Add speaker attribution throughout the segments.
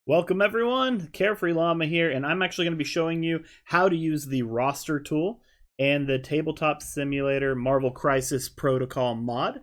Speaker 1: Welcome everyone, Carefree Llama here, and I'm actually going to be showing you how to use the roster tool and the Tabletop Simulator Marvel Crisis Protocol mod.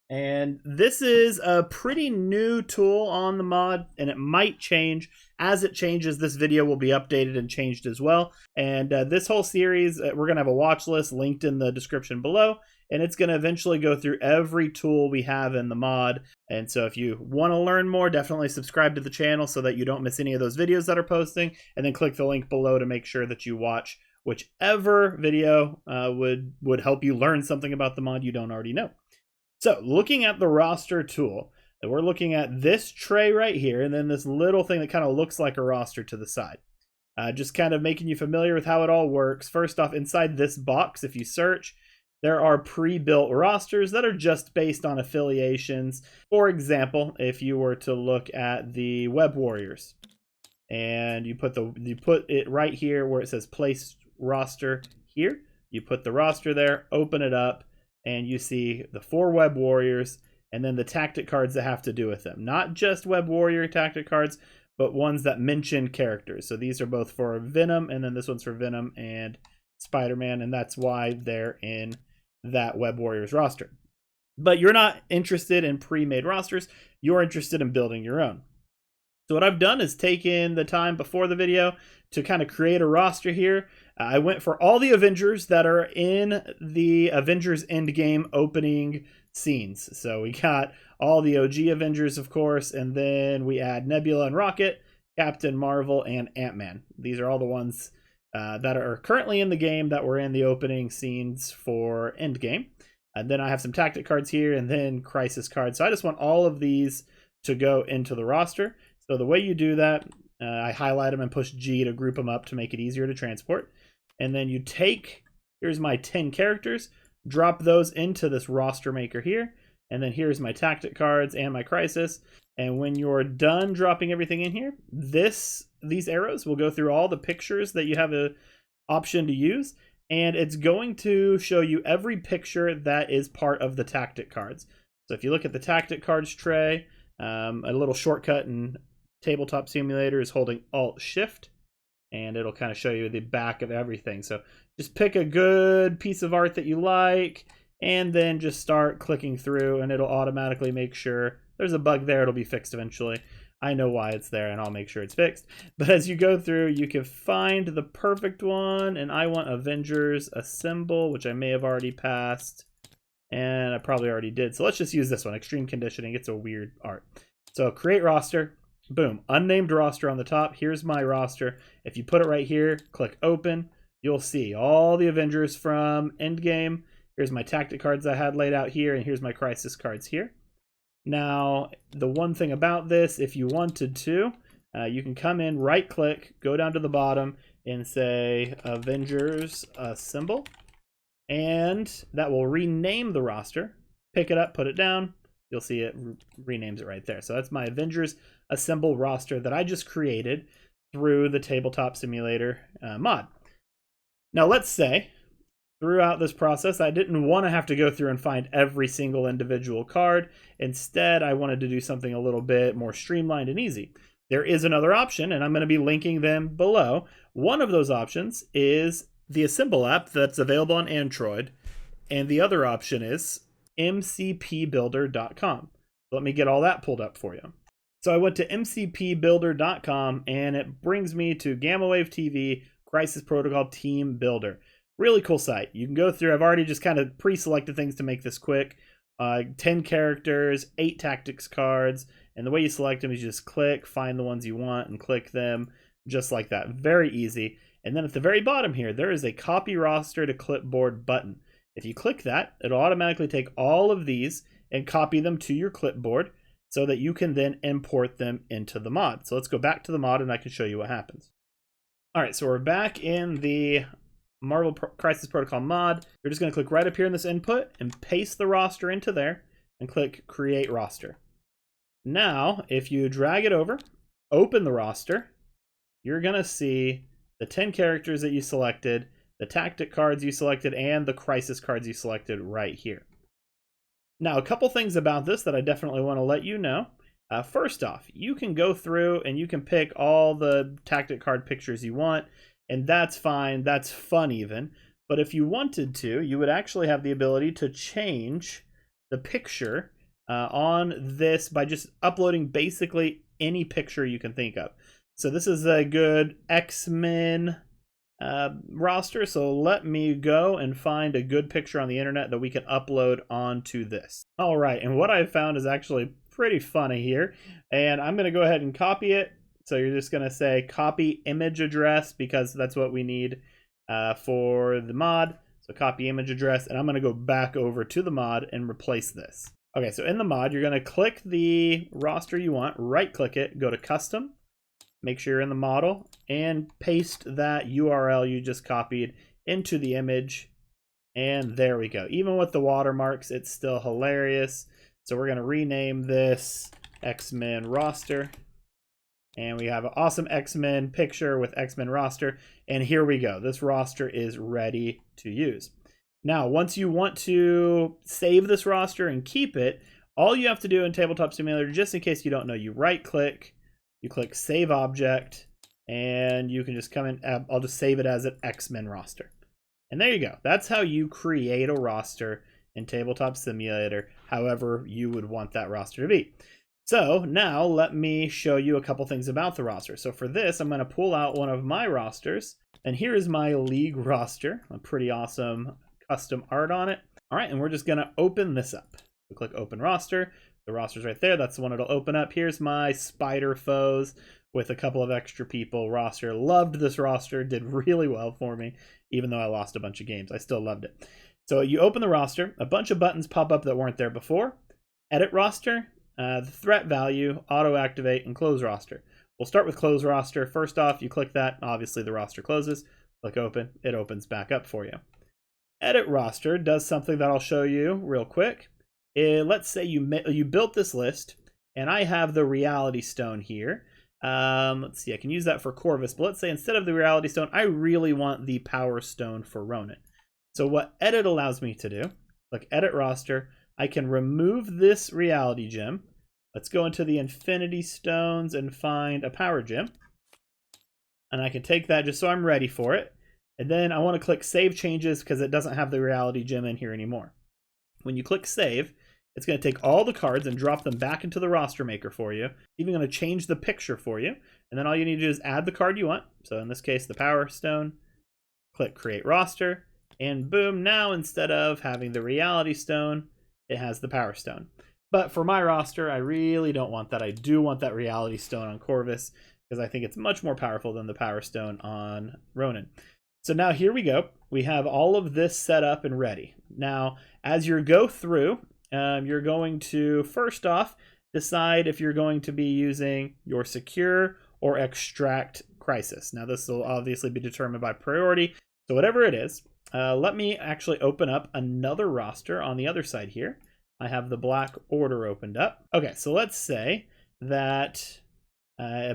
Speaker 1: And this is a pretty new tool on the mod, and it might change. As it changes, this video will be updated and changed as well. And this whole series, we're going to have a watch list linked in the description below, and it's going to eventually go through every tool we have in the mod. And so if you want to learn more, definitely subscribe to the channel so that you don't miss any of those videos that are posting, and then click the link below to make sure that you watch whichever video would help you learn something about the mod you don't already know. So looking at the roster tool, we're looking at this tray right here, and then this little thing that kind of looks like a roster to the side. Just kind of making you familiar with how it all works. First off, inside this box, if you search, there are pre-built rosters that are just based on affiliations. For example, if you were to look at the Web Warriors, and you put it right here where it says place roster here, you put the roster there, open it up, and you see the 4 Web Warriors and then the tactic cards that have to do with them. Not just Web Warrior tactic cards, but ones that mention characters. So these are both for Venom, and then this one's for Venom and Spider-Man, and that's why they're in that Web Warriors roster. But you're not interested in pre-made rosters, you're interested in building your own. So what I've done is taken the time before the video to kind of create a roster here. I went for all the Avengers that are in the Avengers Endgame opening scenes. So we got all the OG Avengers, of course, and then we add Nebula and Rocket, Captain Marvel, and Ant-Man. These are all the ones that are currently in the game that were in the opening scenes for Endgame. And then I have some tactic cards here and then crisis cards. So I just want all of these to go into the roster. So the way you do that, I highlight them and push G to group them up to make it easier to transport. And then you take, here's my 10 characters, drop those into this roster maker here. And then here's my tactic cards and my crisis. And when you're done dropping everything in here, these arrows will go through all the pictures that you have an option to use. And it's going to show you every picture that is part of the tactic cards. So if you look at the tactic cards tray, a little shortcut in Tabletop Simulator is holding Alt-Shift, and it'll kind of show you the back of everything. So just pick a good piece of art that you like, and then just start clicking through, and it'll automatically make sure there's a bug there. It'll be fixed eventually. I know why it's there, and I'll make sure it's fixed. But as you go through, you can find the perfect one, and I want Avengers Assemble, which I may have already passed, and I probably already did. So let's just use this one, Extreme Conditioning. It's a weird art. So create roster. Boom, unnamed roster on the top. Here's my roster. If you put it right here, click open, you'll see all the Avengers from Endgame. Here's my tactic cards I had laid out here, and here's my crisis cards here. Now, the one thing about this, if you wanted to, you can come in, right click, go down to the bottom, and say Avengers Assemble. And that will rename the roster. Pick it up, put it down. You'll see it renames it right there. So that's my Avengers Assemble roster that I just created through the Tabletop Simulator mod. Now let's say throughout this process I didn't want to have to go through and find every single individual card. Instead, I wanted to do something a little bit more streamlined and easy. There is another option, and I'm going to be linking them below. One of those options is the Assemble app that's available on Android, and the other option is ImCPBuilder.com. Let me get all that pulled up for you. So I went to ImCPBuilder.com, and it brings me to Gamma Wave TV Crisis Protocol Team Builder. Really cool site. You can go through, I've already just kind of pre-selected things to make this quick. 10 characters, 8 tactics cards, and the way you select them is you just click, find the ones you want, and click them just like that. Very easy. And then at the very bottom here, there is a copy roster to clipboard button. If you click that, it'll automatically take all of these and copy them to your clipboard so that you can then import them into the mod. So let's go back to the mod and I can show you what happens. All right, so we're back in the Marvel Crisis Protocol mod. You're just going to click right up here in this input and paste the roster into there and click Create Roster. Now, if you drag it over, open the roster, you're going to see the 10 characters that you selected, the tactic cards you selected, and the crisis cards you selected right here. Now, a couple things about this that I definitely want to let you know. First off, you can go through and you can pick all the tactic card pictures you want, and that's fine, that's fun even. But if you wanted to, you would actually have the ability to change the picture on this by just uploading basically any picture you can think of. So this is a good X-Men roster, so let me go and find a good picture on the internet that we can upload onto this. All right, and what I found is actually pretty funny here, and I'm going to go ahead and copy it. So you're just going to say copy image address because that's what we need for the mod. So copy image address, and I'm going to go back over to the mod and replace this. Okay, so in the mod, you're going to click the roster you want, right click it, go to custom, make sure you're in the model, and paste that URL you just copied into the image. And there we go. Even with the watermarks, it's still hilarious. So we're going to rename this X-Men roster. And we have an awesome X-Men picture with X-Men roster. And here we go. This roster is ready to use. Now, once you want to save this roster and keep it, all you have to do in Tabletop Simulator, just in case you don't know, you right click, you click Save Object, and you can just come in. I'll just save it as an X-Men roster. And there you go. That's how you create a roster in Tabletop Simulator, however you would want that roster to be. So now let me show you a couple things about the roster. So for this, I'm going to pull out one of my rosters, and here is my League roster. A pretty awesome custom art on it. All right, and we're just going to open this up. So click Open Roster. The roster's right there. That's the one it'll open up. Here's my Spider Foes with a couple of extra people roster. Loved this roster. Did really well for me, even though I lost a bunch of games. I still loved it. So you open the roster. A bunch of buttons pop up that weren't there before. Edit roster, the threat value, auto activate, and close roster. We'll start with close roster. First off, you click that. Obviously, the roster closes. Click open. It opens back up for you. Edit roster does something that I'll show you real quick. Let's say you built this list, and I have the Reality Stone here. Let's see, I can use that for Corvus, but let's say instead of the Reality Stone, I really want the Power Stone for Ronan. So what Edit allows me to do, like Edit Roster, I can remove this Reality Gem. Let's go into the Infinity Stones and find a Power Gem. And I can take that just so I'm ready for it. And then I want to click Save Changes because it doesn't have the Reality Gem in here anymore. When you click Save, it's going to take all the cards and drop them back into the roster maker for you. Even going to change the picture for you. And then all you need to do is add the card you want. So in this case, the Power Stone. Click Create Roster. And boom, now instead of having the Reality Stone, it has the Power Stone. But for my roster, I really don't want that. I do want that Reality Stone on Corvus because I think it's much more powerful than the Power Stone on Ronan. So now here we go. We have all of this set up and ready. Now, as you go through, you're going to, first off, decide if you're going to be using your Secure or Extract Crisis. Now, this will obviously be determined by priority. So whatever it is, let me actually open up another roster on the other side here. I have the Black Order opened up. Okay, so let's say that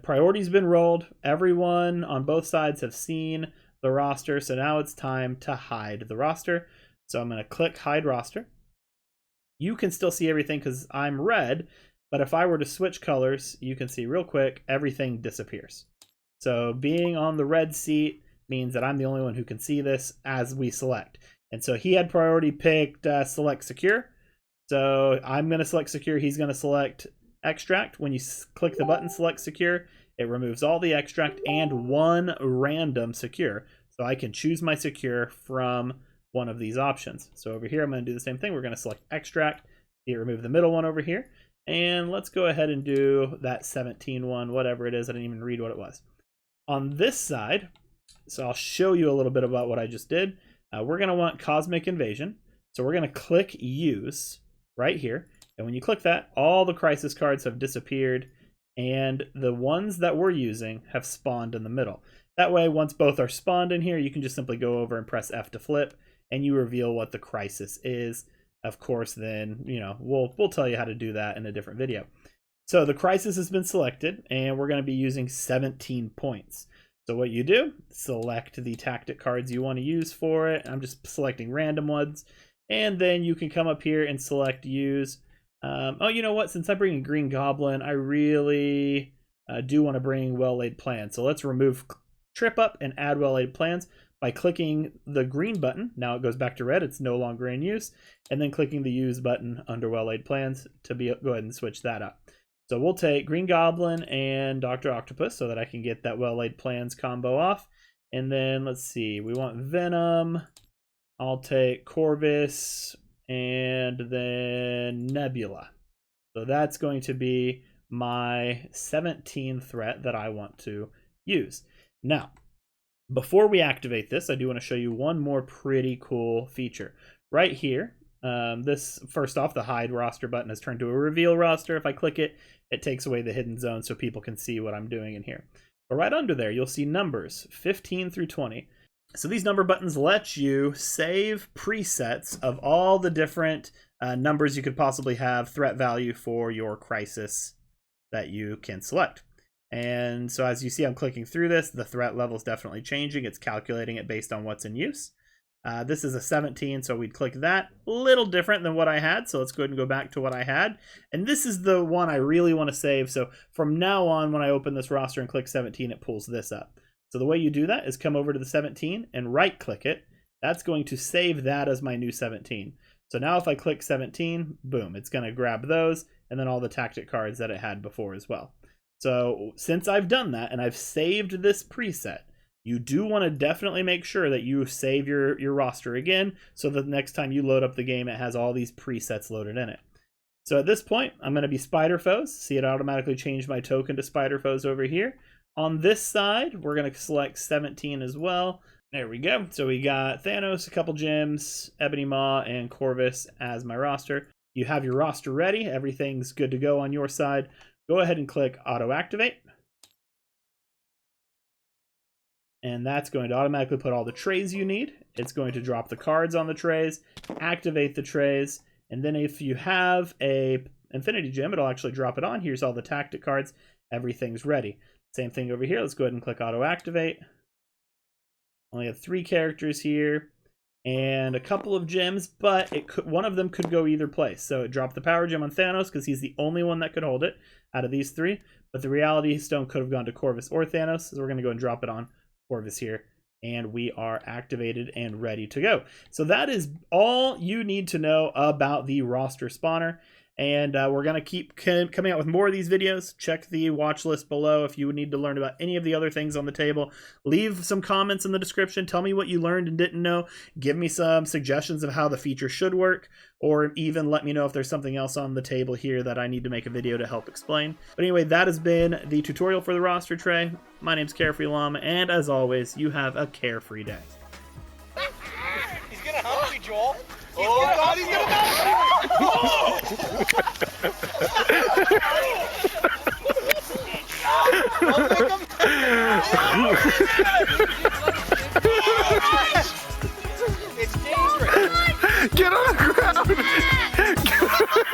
Speaker 1: priority's been rolled. Everyone on both sides have seen the roster, so now it's time to hide the roster. So I'm going to click Hide Roster. You can still see everything because I'm red, but if I were to switch colors, you can see real quick, everything disappears. So being on the red seat means that I'm the only one who can see this as we select. And so he had priority picked Select Secure. So I'm going to select Secure, he's going to select Extract. When you click the button Select Secure, it removes all the extract and one random secure. So I can choose my secure from one of these options. So over here, I'm going to do the same thing. We're going to select extract. You remove the middle one over here. And let's go ahead and do that 17 one, whatever it is. I didn't even read what it was. On this side, so I'll show you a little bit about what I just did. We're going to want Cosmic Invasion. So we're going to click Use right here. And when you click that, all the crisis cards have disappeared. And the ones that we're using have spawned in the middle. That way, once both are spawned in here, you can just simply go over and press F to flip, and you reveal what the crisis is. Of course, then, we'll tell you how to do that in a different video. So the crisis has been selected, and we're going to be using 17 points. So what you do, select the tactic cards you want to use for it. I'm just selecting random ones. And then you can come up here and select Use. Oh, you know what? Since I bring a green goblin, I really do want to bring well-laid plans. So let's remove trip up and add well-laid plans by clicking the green button. Now it goes back to red. It's no longer in use. And then clicking the use button under well-laid plans to go ahead and switch that up. So we'll take green goblin and Dr. Octopus so that I can get that well-laid plans combo off. And then let's see, we want Venom. I'll take Corvus and then Nebula. So that's going to be my 17 threat that I want to use. Now, before we activate this, I do want to show you one more pretty cool feature. Right here, this, first off, the hide roster button has turned to a reveal roster. If I click it, it takes away the hidden zone so people can see what I'm doing in here. But right under there, you'll see numbers 15 through 20. So these number buttons let you save presets of all the different numbers you could possibly have threat value for your crisis that you can select. And so as you see, I'm clicking through this. The threat level is definitely changing. It's calculating it based on what's in use. This is a 17, so we'd click that. A little different than what I had, so let's go ahead and go back to what I had. And this is the one I really want to save. So from now on, when I open this roster and click 17, it pulls this up. So the way you do that is come over to the 17 and right-click it. That's going to save that as my new 17. So now if I click 17, boom, it's going to grab those and then all the tactic cards that it had before as well. So since I've done that and I've saved this preset, you do want to definitely make sure that you save your roster again so that the next time you load up the game, it has all these presets loaded in it. So at this point, I'm going to be Spider Foes. See, it automatically changed my token to Spider Foes over here. On this side, we're going to select 17 as well. There we go. So we got Thanos, a couple gems, Ebony Maw, and Corvus as my roster. You have your roster ready. Everything's good to go on your side. Go ahead and click Auto Activate. And that's going to automatically put all the trays you need. It's going to drop the cards on the trays, activate the trays, and then if you have a Infinity Gem, it'll actually drop it on. Here's all the tactic cards. Everything's ready. Same thing over here. Let's go ahead and click Auto Activate. Only have 3 characters here and a couple of gems, but one of them could go either place. So it dropped the Power Gem on Thanos because he's the only one that could hold it out of these 3. But the Reality Stone could have gone to Corvus or Thanos, so we're going to go and drop it on Corvus here. And we are activated and ready to go. So that is all you need to know about the roster spawner. And we're going to keep coming out with more of these videos. Check the watch list below if you would need to learn about any of the other things on the table. Leave some comments in the description. Tell me what you learned and didn't know. Give me some suggestions of how the feature should work. Or even let me know if there's something else on the table here that I need to make a video to help explain. But anyway, that has been the tutorial for the roster tray. My name's CarefreeLlama, and as always, you have a carefree day.
Speaker 2: He's going to help you, Joel.
Speaker 3: Oh, God, he's gonna die! Oh!